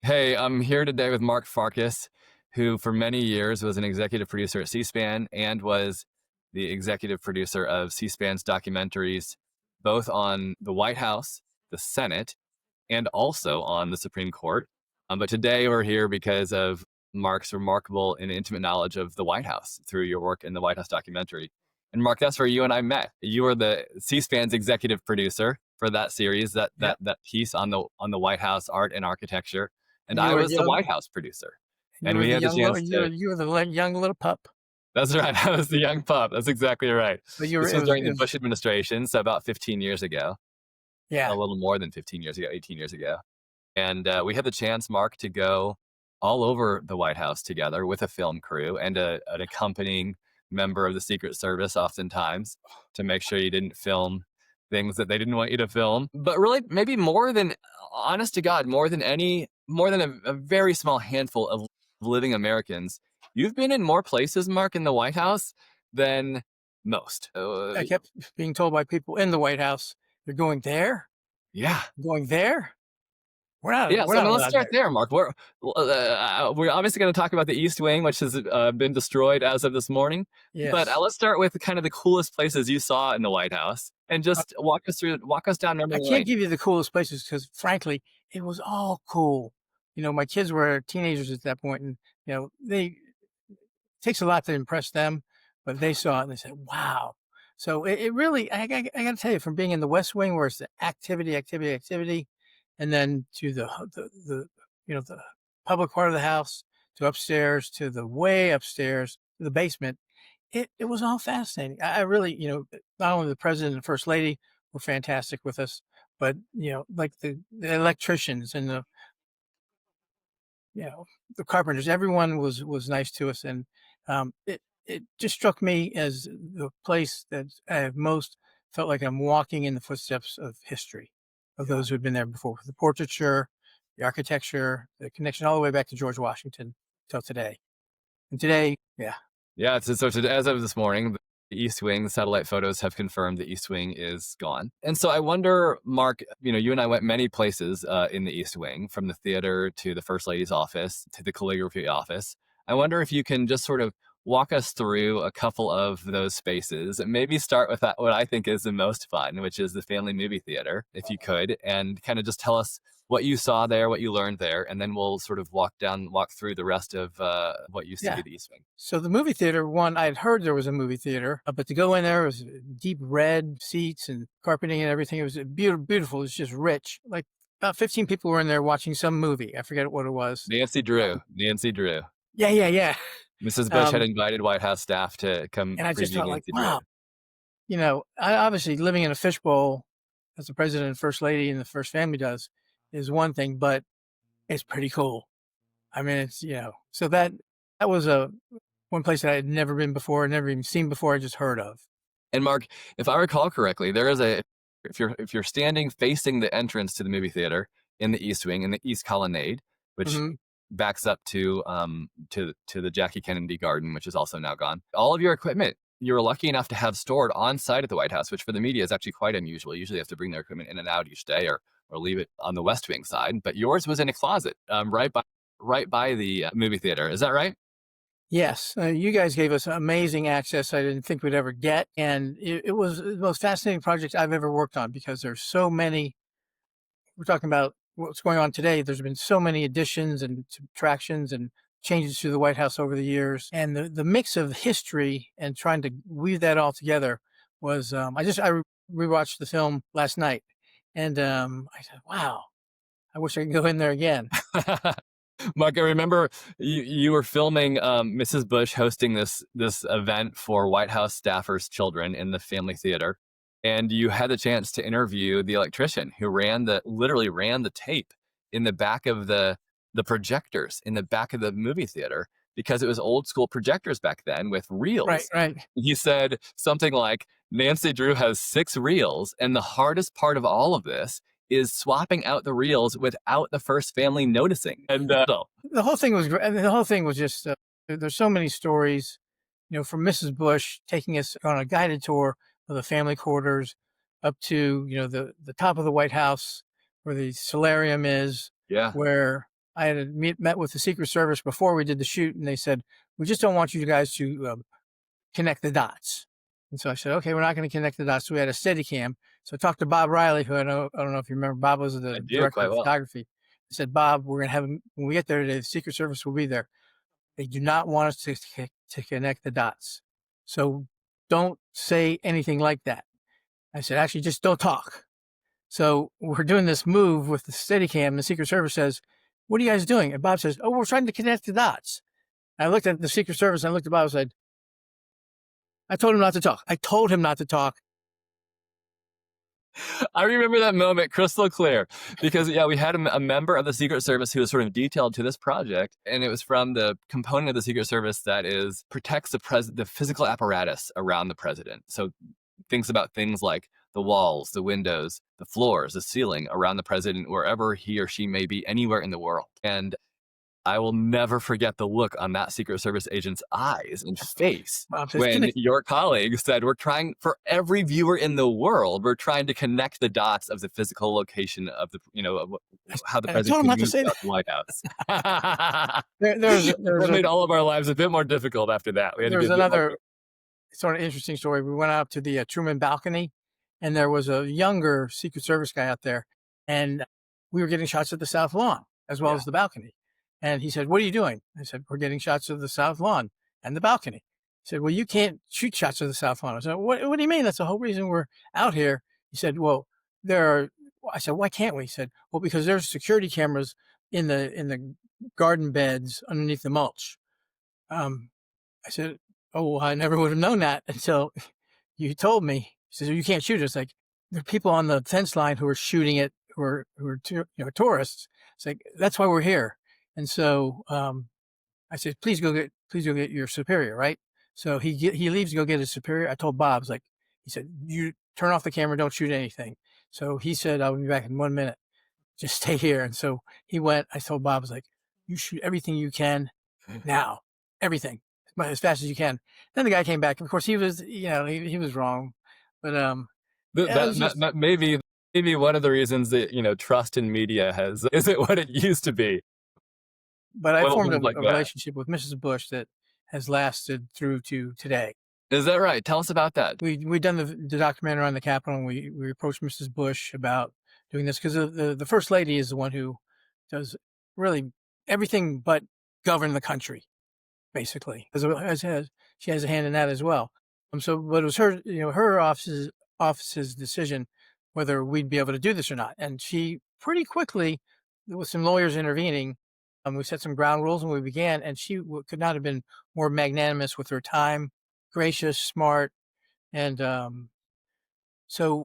Hey, I'm here today with Mark Farkas, who for many years was an executive producer at C-SPAN and was the executive producer of C-SPAN's documentaries, both on the White House, the Senate, and also on the Supreme Court. But today we're here because of Mark's remarkable and intimate knowledge of the White House through your work in the White House documentary. And Mark, that's where you and I met. You were the C-SPAN's executive producer for that series, that Yeah. that that piece on the White House art and architecture, and And you I were was the young. White House producer. You And were we the had the young little. chance You were, to. you were the young little pup. That's right. I was the young pup. That's exactly right. But you were. This It was was. during It the was. Bush administration, so about 15 years ago, Yeah. a little more than 15 years ago, 18 years ago. And we had the chance, Mark, to go all over the White House together with a film crew and an accompanying member of the Secret Service, oftentimes, to make sure you didn't film things that they didn't want you to film. But really, maybe more than, honest to God, more than a very small handful of living Americans, you've been in more places, Mark, in the White House than most. I kept being told by people in the White House, "You're going there. Yeah. Going there. We're not. Yeah, We're so I not mean, let's allowed start there." there, Mark. We're obviously going to talk about the East Wing, which has been destroyed as of this morning. But Yes. let's start with kind of the coolest places you saw in the White House, and Uh, just walk us down I memory can't lane. give you the coolest places because, frankly, it was all cool. My kids were teenagers at that point, and they takes a lot to impress them, but they saw it and they said, "Wow." So it really, I got to tell you, from being in the West Wing where it's the activity, activity, activity, and then to the public part of the house, to upstairs, to the way upstairs, to the basement, it was all fascinating. I really, not only the president and first lady were fantastic with us, but like the electricians and you know, the carpenters, everyone was nice to us, and it just struck me as the place that I have most felt like I'm walking in the footsteps of history, of Yeah. those who had been there before. The portraiture, the architecture, the connection all the way back to George Washington till today. And today, yeah, Yeah, so today, as of this morning, the East Wing, the satellite photos have confirmed the East Wing is gone. And so I wonder, Mark, you and I went many places in the East Wing, from the theater to the First Lady's office to the calligraphy office. I wonder if you can just sort of walk us through a couple of those spaces. And maybe start with what I think is the most fun, which is the family movie theater, if you could, and kind of just tell us what you saw there, what you learned there, and then we'll sort of walk through the rest of what used to yeah. be the East Wing. So the movie theater one, I had heard there was a movie theater, but to go in there, it was deep red seats and carpeting and everything. It was beautiful, beautiful. It was just rich. Like about 15 people were in there watching some movie. I forget what it was. Nancy Um, Drew. Nancy Drew. yeah, yeah, yeah. Mrs. Bush had Um, invited White House staff to come and I just preview felt like, Nancy Drew. wow, I obviously living in a fishbowl as the president and first lady and the first family does is one thing, but it's pretty cool. I mean, so that was one place that I had never been before, never even seen before. I just heard of. And Mark, if I recall correctly, there is if you're standing facing the entrance to the movie theater in the East Wing, in the East Colonnade, which Hmm. backs up to the Jackie Kennedy Garden, which is also now gone. All of your equipment you were lucky enough to have stored on site at the White House, which for the media is actually quite unusual. Usually, they have to bring their equipment in and out each day, or leave it on the West Wing side. But yours was in a closet, right by the movie theater. Is that right? Yes, you guys gave us amazing access I didn't think we'd ever get, and it was the most fascinating project I've ever worked on because there's so many. We're talking about what's going on today. There's been so many additions and subtractions and changes to the White House over the years, and the mix of history and trying to weave that all together was. I rewatched the film last night, and I said, "Wow, I wish I could go in there again." Mark, I remember you were filming Mrs. Bush hosting this event for White House staffers' children in the family theater, and you had the chance to interview the electrician who literally ran the tape in the back of the projectors in the back of the movie theater, because it was old school projectors back then with Right, reels. right. He said something like, Nancy Drew has 6 reels, and the hardest part of all of this is swapping out the reels without the first family noticing. And The whole thing was great. The whole thing was just there's so many stories, from Mrs. Bush taking us on a guided tour of the family quarters up to the top of the White House where the solarium is, yeah, where I had met with the Secret Service before we did the shoot, and they said, we just don't want you guys to connect the dots. And so I said, okay, we're not going to connect the dots. So we had a steady cam. So I talked to Bob Riley, who I don't know if you remember. Bob was I the do director quite of well. photography. I said, Bob, we're going to have him when we get there today. The Secret Service will be there. They do not want us to connect the dots. So don't say anything like that. I said, actually, just don't talk. So we're doing this move with the Steadicam. The Secret Service says, what are you guys doing? And Bob says, oh, we're trying to connect the dots. I looked at the Secret Service and I looked at Bob and said, I told him not to talk. I told him not to talk. I remember that moment crystal clear because, yeah, we had a member of the Secret Service who was sort of detailed to this project, and it was from the component of the Secret Service that protects the physical apparatus around the president. So thinks about things like the walls, the windows, the floors, the ceiling around the president, wherever he or she may be, anywhere in the world. And I will never forget the look on that Secret Service agent's eyes and face Bob says, when your colleague said, we're trying, for every viewer in the world, we're trying to connect the dots of the physical location of how the and I president told him can not to move say that. throughout the White House. There's That made all of our lives a bit more difficult after that. We had to be a bit another more. sort of interesting story. We went out to the Truman Balcony, and there was a younger Secret Service guy out there, and we were getting shots of the South Lawn as well Yeah. as the balcony. And he said, what are you doing? I said, we're getting shots of the South Lawn and the balcony. He said, well, you can't shoot shots of the South Lawn. I said, what do you mean? That's the whole reason we're out here. He said, well, I said, why can't we? He said, well, because there's security cameras in the garden beds underneath the mulch. I said, oh, well, I never would have known that until you told me. He says, well, you can't shoot it. It's like, there are people on the fence line who are shooting it, who are tourists. It's like, that's why we're here. And so I said, please go get your superior, right? So he leaves to go get his superior. I told Bob, he said, you turn off the camera, don't shoot anything. So he said, I'll be back in 1 minute. Just stay here. And so he went. I told Bob, you shoot everything you can now, everything, as fast as you can. Then the guy came back. Of course, he was, he was wrong. But yeah, it was just, That maybe one of the reasons that trust in media isn't what it used to be. but I formed Like a that. relationship with Mrs. Bush that has lasted through to today. Is that right? Tell us about that. We'd done the documentary on the Capitol, and we approached Mrs. Bush about doing this because the First Lady is the one who does really everything but govern the country, basically. She has a hand in that as well. But it was her office's decision whether we'd be able to do this or not. And she pretty quickly, with some lawyers intervening, we set some ground rules and we began. And she could not have been more magnanimous with her time, gracious, smart, and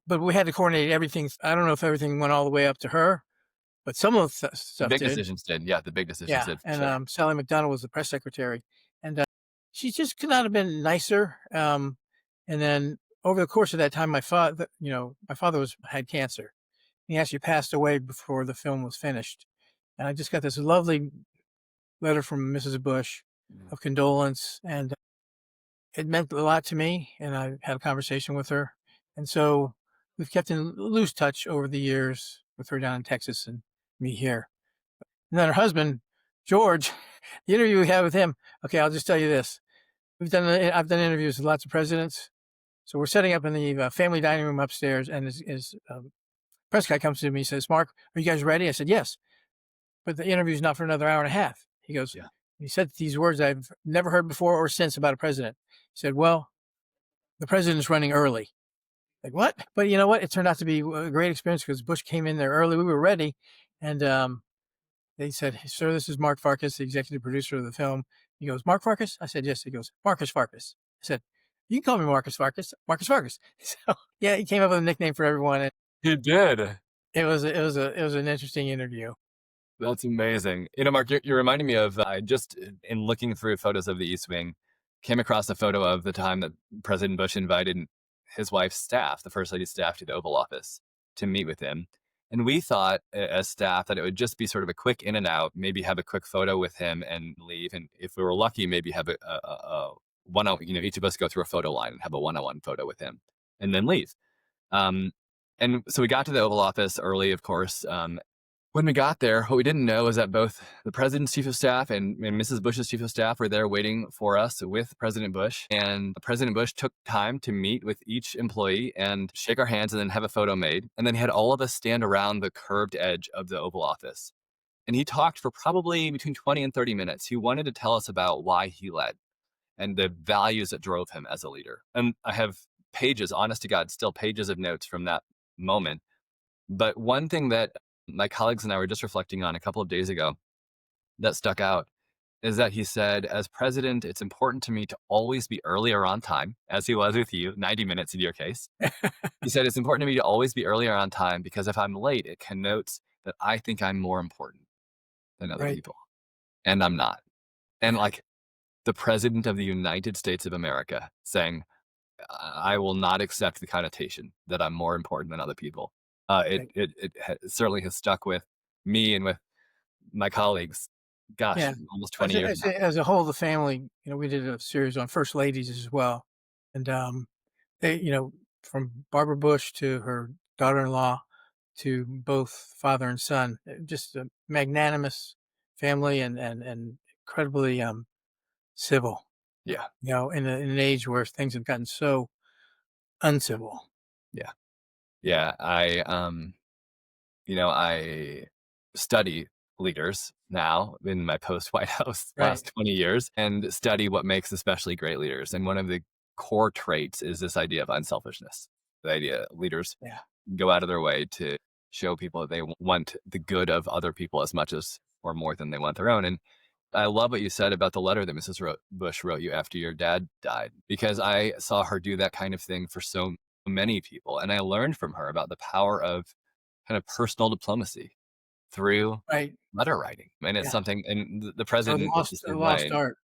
but we had to coordinate everything. I don't know if everything went all the way up to her, but some of the The stuff big did. decisions did. Yeah, the big decisions Yeah, did for and sure. Sally McDonald was the press secretary, and she just could not have been nicer. And then over the course of that time, my father had cancer. He actually passed away before the film was finished, and I just got this lovely letter from Mrs. Bush of condolence, and it meant a lot to me. And I had a conversation with her, and so we've kept in loose touch over the years with her down in Texas and me here. And then her husband, George, the interview we had with him. Okay, I'll just tell you this: I've done interviews with lots of presidents. So we're setting up in the family dining room upstairs, and his press guy comes to me and says, "Mark, are you guys ready?" I said, "Yes," but the interview's not for another hour and a half. He goes, Yeah. he said these words I've never heard before or since about a president. He said, "Well, the president's running early." Like, what? But you know what? It turned out to be a great experience because Bush came in there early. We were ready, and they said, "Sir, this is Mark Farkas, the executive producer of the film." He goes, "Mark Farkas?" I said, "Yes." He goes, "Marcus Farkas." I said, "You can call me Marcus Farkas." Marcus Farkas. So yeah, he came up with a nickname for everyone. And He did. it was an interesting interview. That's amazing. Mark, you're reminding me of I just in looking through photos of the East Wing, came across a photo of the time that President Bush invited his wife's staff, the First Lady's staff, to the Oval Office to meet with him. And we thought as staff that it would just be sort of a quick in and out, maybe have a quick photo with him and leave. And if we were lucky, maybe have a one, each of us go through a photo line and have a one-on-one photo with him and then leave. Um, and so we got to the Oval Office early, of course. When we got there, what we didn't know is that both the president's chief of staff and Mrs. Bush's chief of staff were there waiting for us with President Bush. And President Bush took time to meet with each employee and shake our hands and then have a photo made. And then he had all of us stand around the curved edge of the Oval Office. And he talked for probably between 20 and 30 minutes. He wanted to tell us about why he led and the values that drove him as a leader. And I have pages, honest to God, still pages of notes from that moment. But one thing that my colleagues and I were just reflecting on a couple of days ago that stuck out is that he said, as president, it's important to me to always be earlier on time, as he was with you, 90 minutes in your case. He said, it's important to me to always be earlier on time because if I'm late, it connotes that I think I'm more important than other Right. people. And I'm not. And Yeah. like the president of the United States of America saying, I will not accept the connotation that I'm more important than other people. Right. Certainly has stuck with me and with my colleagues. Gosh, Yeah. almost As 20 a, years as now. a, as a whole, the family, we did a series on first ladies as well. And, they, from Barbara Bush to her daughter-in-law to both father and son, just a magnanimous family and incredibly, civil, Yeah, in an age where things have gotten so uncivil. yeah, yeah. I study leaders now in my post White House Right. last 20 years and study what makes especially great leaders. And one of the core traits is this idea of unselfishness. The idea leaders Yeah. go out of their way to show people that they want the good of other people as much as or more than they want their own. And I love what you said about the letter that Bush wrote you after your dad died, because I saw her do that kind of thing for so many people. And I learned from her about the power of kind of personal diplomacy through Right. letter writing. And it's Yeah. something, and the So president was the a same lost way. art.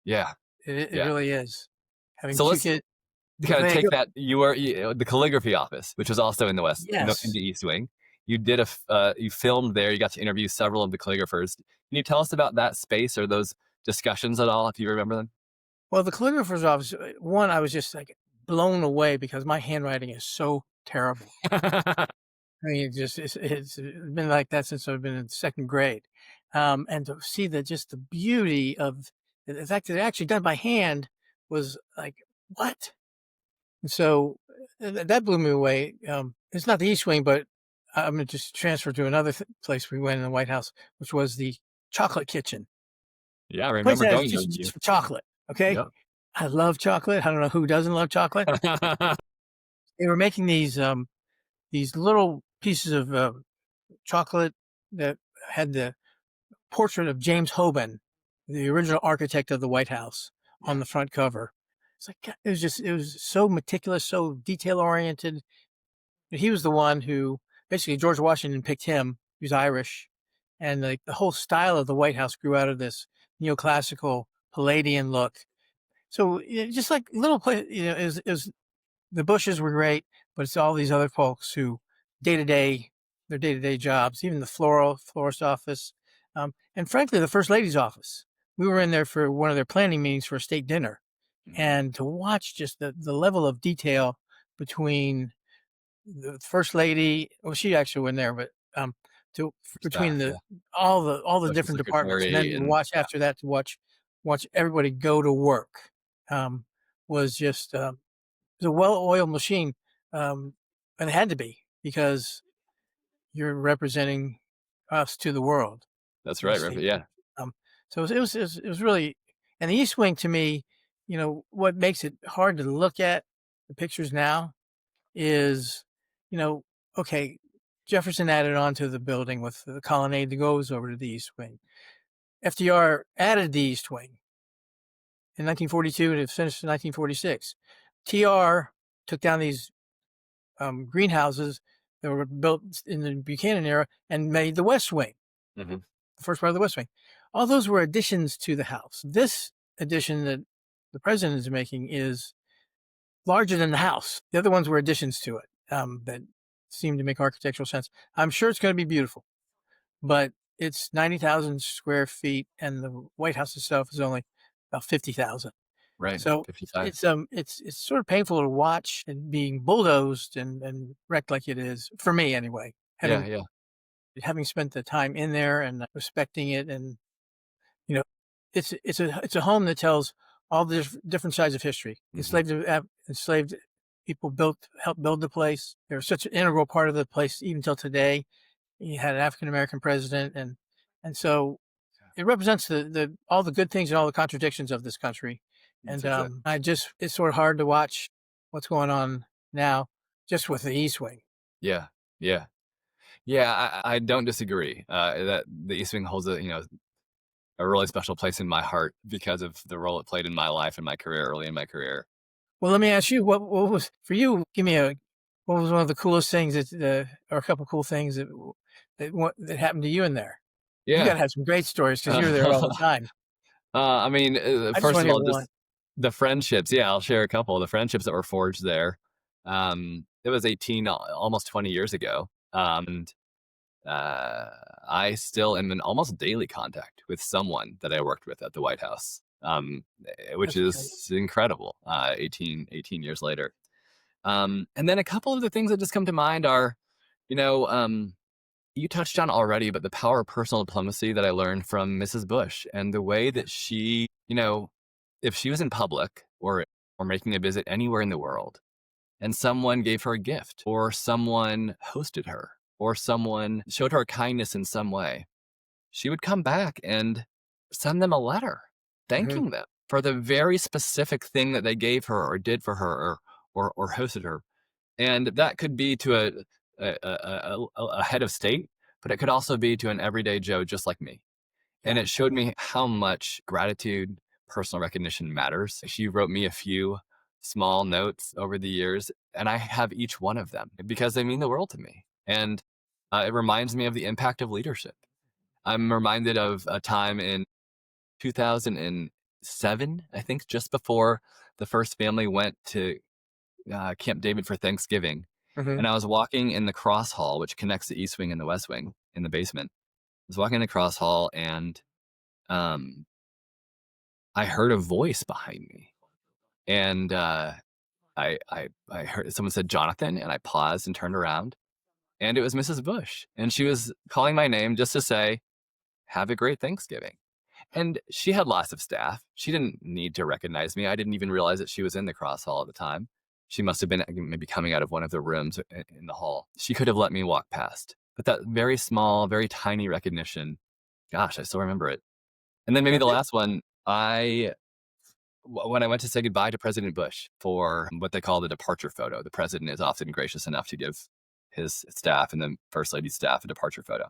Yeah. It Yeah. really is. Having So 2 let's kids. kind of Okay, take go. that. The calligraphy office, which was also in the West, in Yes. the East Wing. You did you filmed there. You got to interview several of the calligraphers. Can you tell us about that space or those discussions at all, if you remember them? Well, the calligrapher's office, one, I was just, like, blown away because my handwriting is so terrible. I mean, it's been like that since I've been in 2nd grade. And to see just the beauty of the fact that it actually done by hand was like, "What?" And so, that blew me away. It's not the East Wing, but I'm gonna just transfer to another place we went in the White House, which was the chocolate kitchen. Yeah, I Place remember that has a going there kitchen with just you. for chocolate, okay? Yep. I love chocolate. I don't know who doesn't love chocolate. They were making these little pieces of, chocolate that had the portrait of James Hoban, the original architect of the White House, Yeah. on the front cover. It's like, God, it was so meticulous, so detail oriented. He was the one who basically George Washington picked him. He was Irish, and like the whole style of the White House grew out of this neoclassical Palladian look. So just like little play, is the Bushes were great, but it's all these other folks who day to day, their day to day jobs, even the florist office, and frankly, the first lady's office. We were in there for one of their planning meetings for a state dinner, Mhm. and to watch just the level of detail between the first lady. Well, she actually wasn't there, but to For between staff, the yeah. all the Social different departments, and then secretary to and watch after that to watch everybody go to work was just it's a well-oiled machine, um, and it had to be because you're representing us to the world that's in the right, right, state. yeah, Um, so it was really, and the East Wing to me, what makes it hard to look at the pictures now is, you know, okay, Jefferson added on to the building with the colonnade that goes over to the East Wing. FDR added the East Wing in 1942 and it finished in 1946. TR took down these greenhouses that were built in the Buchanan era and made the West Wing, mhm, the first part of the West Wing. All those were additions to the house. This addition that the president is making is larger than the house. The other ones were additions to it that seem to make architectural sense. I'm sure it's going to be beautiful, but it's 90,000 square feet, and the White House itself is only about 50,000. right, So 55. it's sort of painful to watch and being bulldozed and wrecked like it is for me anyway. Yeah, Having yeah. having spent the time in there and respecting it, and you know, it's a home that tells all the different sides of history. Hmm. Enslaved people helped build the place. They're such an integral part of the place even till today. You had an African American president, and so it represents the all the good things and all the contradictions of this country. That's And exactly. it's sort of hard to watch what's going on now, just with the East Wing. Yeah, yeah, yeah. I don't disagree that the East Wing holds a really special place in my heart because of the role it played in my life and my career early in my career. Well, let me ask you, what was for you? Give me what was one of the coolest things or a couple cool things that happened to you in there? You got Yeah. to have some great stories because you're there all the time. I mean, I just first want of to hear all, one. just the friendships. Yeah, I'll share a couple of the friendships that were forged there. It was 18, almost 20 years ago. And uh, I still am in almost daily contact with someone that I worked with at the White House, which That's great. is incredible. 18 years later. And then a couple of the things that just come to mind are, you know, you touched on already, but the power of personal diplomacy that I learned from Mrs. Bush and the way Yeah. that she, if she was in public or making a visit anywhere in the world and someone gave her a gift or someone hosted her or someone showed her kindness in some way, she would come back and send them a letter Hmm. thanking them for the very specific thing that they gave her or did for her or hosted her. And that could be to a head of state, but it could also be to an everyday Joe just like me. And Yeah. it showed me how much gratitude, personal recognition matters. She wrote me a few small notes over the years, and I have each one of them because they mean the world to me. And it reminds me of the impact of leadership. I'm reminded of a time in 2007, I think, just before the first family went to Camp David for Thanksgiving. Hmm. And I was walking in the cross hall, which connects the East Wing and the West Wing in the basement. I was walking in the cross hall and um, I heard a voice behind me. And I heard someone said Jonathan, and I paused and turned around. And it was Mrs. Bush. And she was calling my name just to say, "Have a great Thanksgiving." And she had lots of staff. She didn't need to recognize me. I didn't even realize that she was in the cross hall at the time. She must have been maybe coming out of one of the rooms in the hall. She could have let me walk past. But that very small, very tiny recognition, gosh, I still remember it. And then maybe Yeah. the last one, when I went to say goodbye to President Bush for what they call the departure photo, the president is often gracious enough to give his staff and the first lady's staff a departure photo.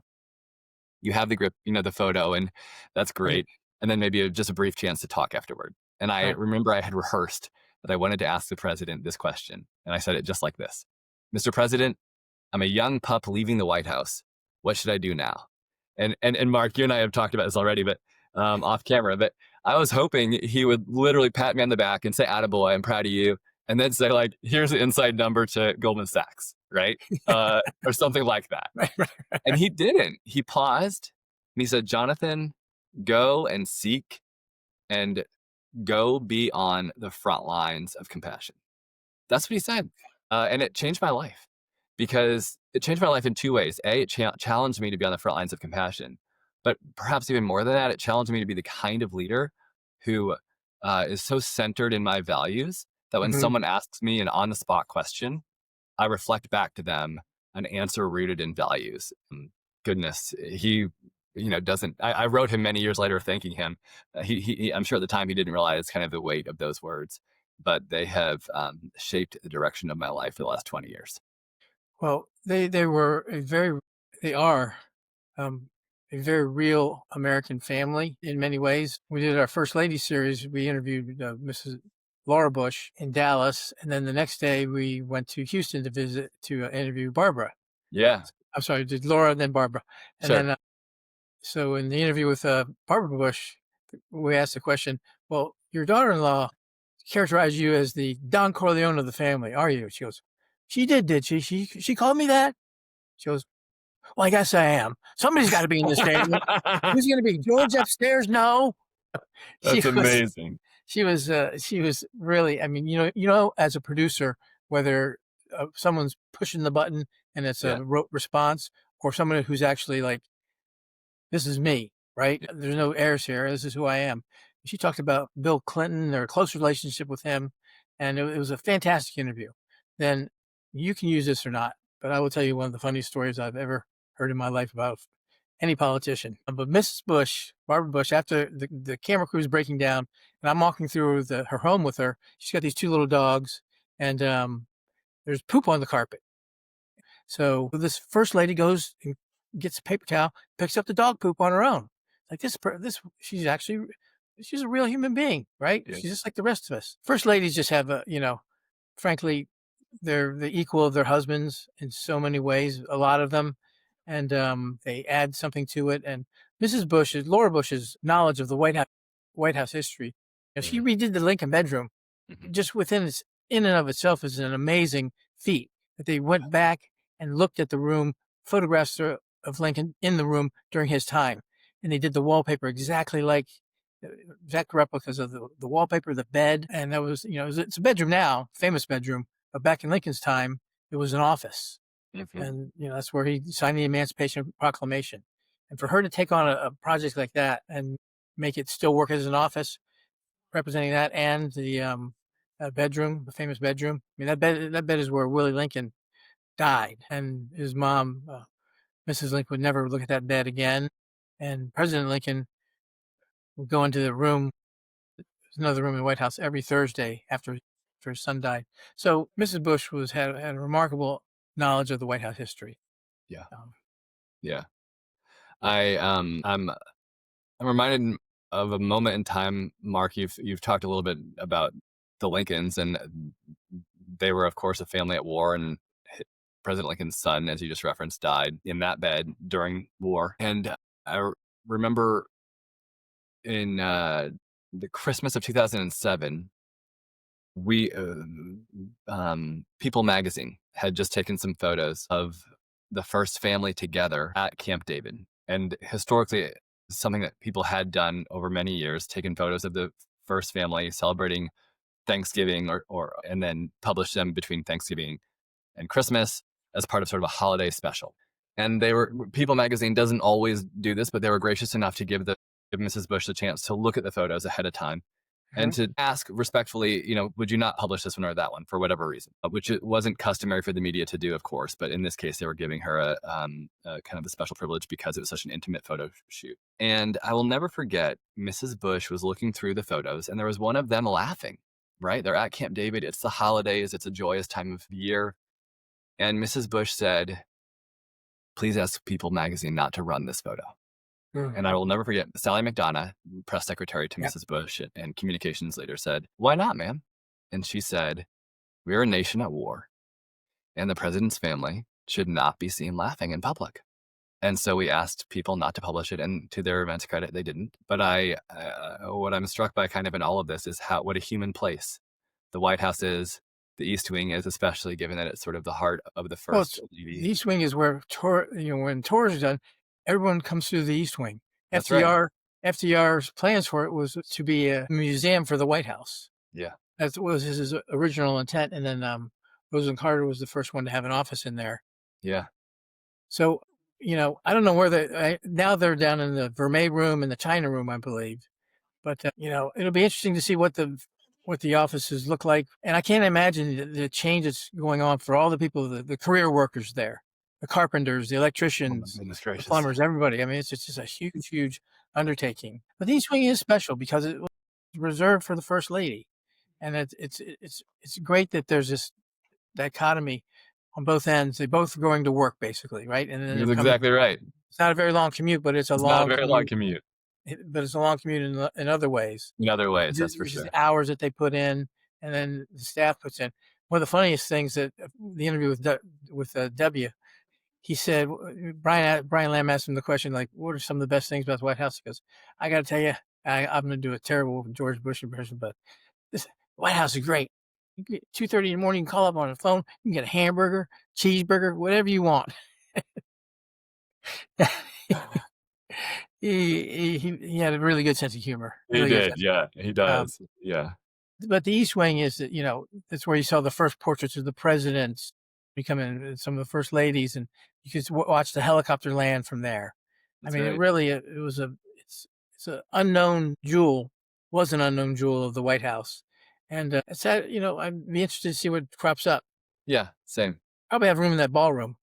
You have the grip, the photo, and that's Right. great. And then maybe just a brief chance to talk afterward. And I Right. remember I had rehearsed that I wanted to ask the president this question. And I said it just like this: Mr. President, I'm a young pup leaving the White House. What should I do now? And Mark, you and I have talked about this already, but off camera. But I was hoping he would literally pat me on the back and say, "Attaboy, I'm proud of you," and then say like, "Here's the inside number to Goldman Sachs," right? Or something like that. Right. Right. And he didn't. He paused and he said, "Jonathan, go and seek and go be on the front lines of compassion." That's what he said. And it changed my life because it changed my life in two ways. A, it challenged me to be on the front lines of compassion. But perhaps even more than that, it challenged me to be the kind of leader who is so centered in my values that when Hmm. someone asks me an on the spot question, I reflect back to them an answer rooted in values. Goodness, he, doesn't. I wrote him many years later thanking him. I'm sure at the time he didn't realize kind of the weight of those words, but they have shaped the direction of my life for the last 20 years. Well, they are um, a very real American family in many ways. We did our First Lady series. We interviewed Mrs. Laura Bush in Dallas, and then the next day we went to Houston to interview Barbara. Yeah, I'm sorry, did Laura and then Barbara, and sure. then so in the interview with Barbara Bush, we asked the question, "Well, your daughter-in-law characterized you as the Don Corleone of the family, are you?" She goes, "She did she? She called me that?" She goes, "Well, I guess I am. Somebody's got to be in this family. Who's going to be George upstairs? No." She That's was amazing. she was really. I mean, as a producer, whether someone's pushing the button and it's a Yeah, rote response, or someone who's actually like, this is me, right? Yeah. There's no airs here. This is who I am. She talked about Bill Clinton, their close relationship with him, and it was a fantastic interview. Then you can use this or not, but I will tell you one of the funniest stories I've ever heard in my life about any politician. But Mrs. Bush, Barbara Bush, after the camera crew is breaking down, and I'm walking through her home with her, she's got these two little dogs, and there's poop on the carpet. So this first lady goes and gets a paper towel, picks up the dog poop on her own. Like she's a real human being, right? Yeah. She's just like the rest of us. First ladies just have frankly, they're the equal of their husbands in so many ways, a lot of them. And they add something to it. And Laura Bush's knowledge of the White House history, she Mhm. redid the Lincoln bedroom Mhm. just in and of itself is an amazing feat that they went back and looked at the room, photographs of Lincoln in the room during his time. And they did the wallpaper exactly like exact replicas of the wallpaper, the bed. And that was, it's a bedroom now, famous bedroom, but back in Lincoln's time, it was an office. Mhm. And, that's where he signed the Emancipation Proclamation. And for her to take on a project like that and make it still work as an office, representing that and the bedroom, the famous bedroom. I mean, that bed is where Willie Lincoln died, and his mom, Mrs. Lincoln, would never look at that bed again. And President Lincoln would go into the room, there's another room in the White House, every Thursday after his son died. So Mrs. Bush had a remarkable knowledge of the White House history. Yeah. Um, Yeah. I'm reminded of a moment in time, Mark. You've talked a little bit about the Lincolns, and they were, of course, a family at war. And President Lincoln's son, as you just referenced, died in that bed during war. And I remember in the Christmas of 2007, we People magazine had just taken some photos of the first family together at Camp David, and historically something that people had done over many years, taken photos of the first family celebrating Thanksgiving, or and then published them between Thanksgiving and Christmas as part of sort of a holiday special. And People magazine doesn't always do this, but they were gracious enough to give Mrs. Bush the chance to look at the photos ahead of time and mhm. to ask respectfully, would you not publish this one or that one for whatever reason? Which it wasn't customary for the media to do, of course, but in this case, they were giving her a kind of a special privilege because it was such an intimate photo shoot. And I will never forget, Mrs. Bush was looking through the photos, and there was one of them laughing. Right, they're at Camp David. It's the holidays. It's a joyous time of year. And Mrs. Bush said, "Please ask People magazine not to run this photo." Mm. And I will never forget, Sally McDonough, press secretary to Yep. Mrs. Bush and communications leader, said, "Why not, ma'am?" And she said, "We're a nation at war, and the president's family should not be seen laughing in public." And so we asked People not to publish it, and to their immense credit, they didn't. But what I'm struck by kind of in all of this is what a human place the White House is, the East Wing is, especially given that it's sort of the heart of the Well, first the lady. East Wing is where when tours are done, everyone comes through the East Wing. That's right. FDR's plans for it was to be a museum for the White House. Yeah. That was his original intent, and then Rosalynn Carter was the first one to have an office in there. Yeah. So, I don't know where now they're down in the Vermeer room and the China room, I believe. But it'll be interesting to see what the offices look like, and I can't imagine the change that's going on for all the people, the career workers there, the carpenters, the Oh my electricians, goodness the gracious. plumbers, everybody. I mean, it's just a huge, huge undertaking. But the East Wing is special because it was reserved for the First Lady, and it's great that there's this dichotomy on both ends. They both going to work basically, right? And then they're That's coming. exactly right. It's not a very long commute, but it's a It's not a long very long commute. commute But it's a long commute in other ways. in other ways, that's for Just sure. the hours that they put in, and then the staff puts in. One of the funniest things that the interview with W, he said, Brian Lamb asked him the question, like, what are some of the best things about the White House? He goes, I got to tell you, I'm going to do a terrible George Bush impression, but this White House is great. 2:30 in the morning, you can call up on the phone, you can get a hamburger, cheeseburger, whatever you want. He had a really good sense of humor, He really good did, sense. yeah, he Um, does, yeah. but the East Wing is, that's where you saw the first portraits of the presidents. becoming some of the first ladies, and you could watch the helicopter land from there. I That's mean, it right. really it was a it's an unknown jewel, was an unknown jewel of the White House, and it's I'd be interested to see what crops up. Yeah, same. Probably have room in that ballroom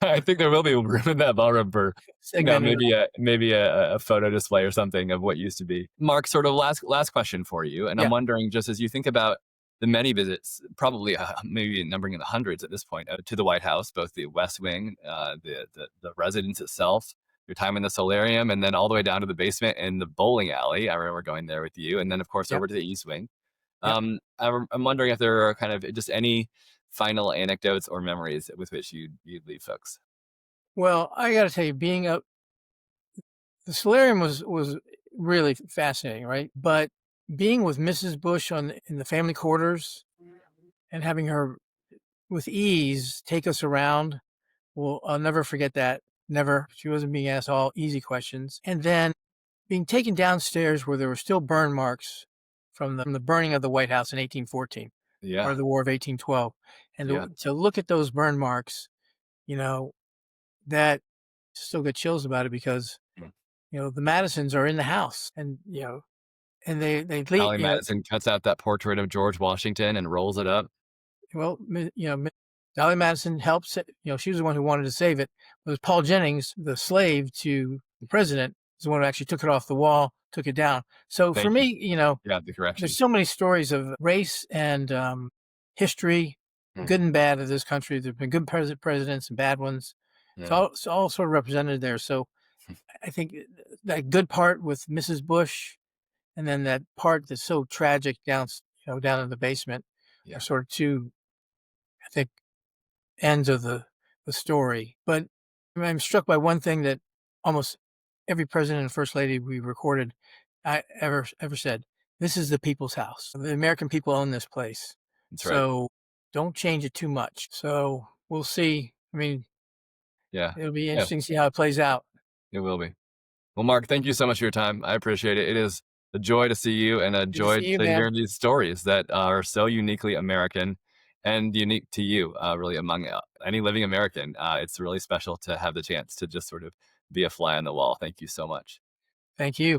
I think there will be room in that ballroom for, segmented. maybe a photo display or something of what used to be. Mark, sort of last question for you, and I'm Yeah, wondering, just as you think about the many visits, probably maybe numbering in the hundreds at this point, to the White House, both the West Wing, the residence itself, your time in the solarium, and then all the way down to the basement and the bowling alley. I remember going there with you, and then of course yep, over to the East Wing. yep. I'm wondering if there are kind of just any final anecdotes or memories with which you'd leave folks. Well, I got to tell you, being up the solarium was really fascinating, right? But being with Mrs. Bush in the family quarters and having her with ease take us around, well, I'll never forget that. Never. She wasn't being asked all easy questions. And then being taken downstairs where there were still burn marks from the burning of the White House in 1814, part Yeah, of the War of 1812. And yeah, to look at those burn marks, you know, that still get chills about it because, mm. the Madisons are in the house and, and they leave, Allie Madison cuts out that portrait of George Washington and rolls it up. well, Dolly Madison helps it. She was the one who wanted to save it. It was Paul Jennings, the slave to the president, is the one who actually took it off the wall, took it down. So for Thank you. me, Yeah, the there's correction. so many stories of race and history, Mm, good and bad of this country. There've been good presidents and bad ones. yeah, It's all sort of represented there. So I think that good part with Mrs. Bush, and then that part that's so tragic down in the basement, are yeah, sort of two, I think, ends of the story. But I'm struck by one thing that almost every president and first lady we recorded ever said. This is the people's house. The American people own this place. that's right. So don't change it too much. So we'll see. I mean, Yeah, it'll be yeah, interesting to see how it plays out. it will be. Well, Mark, thank you so much for your time. I appreciate it. It is a joy to see you and a Good to joy see you, to man. hear these stories that are so uniquely American and unique to you, really among any living American. It's really special to have the chance to just sort of be a fly on the wall. Thank you so much. Thank you.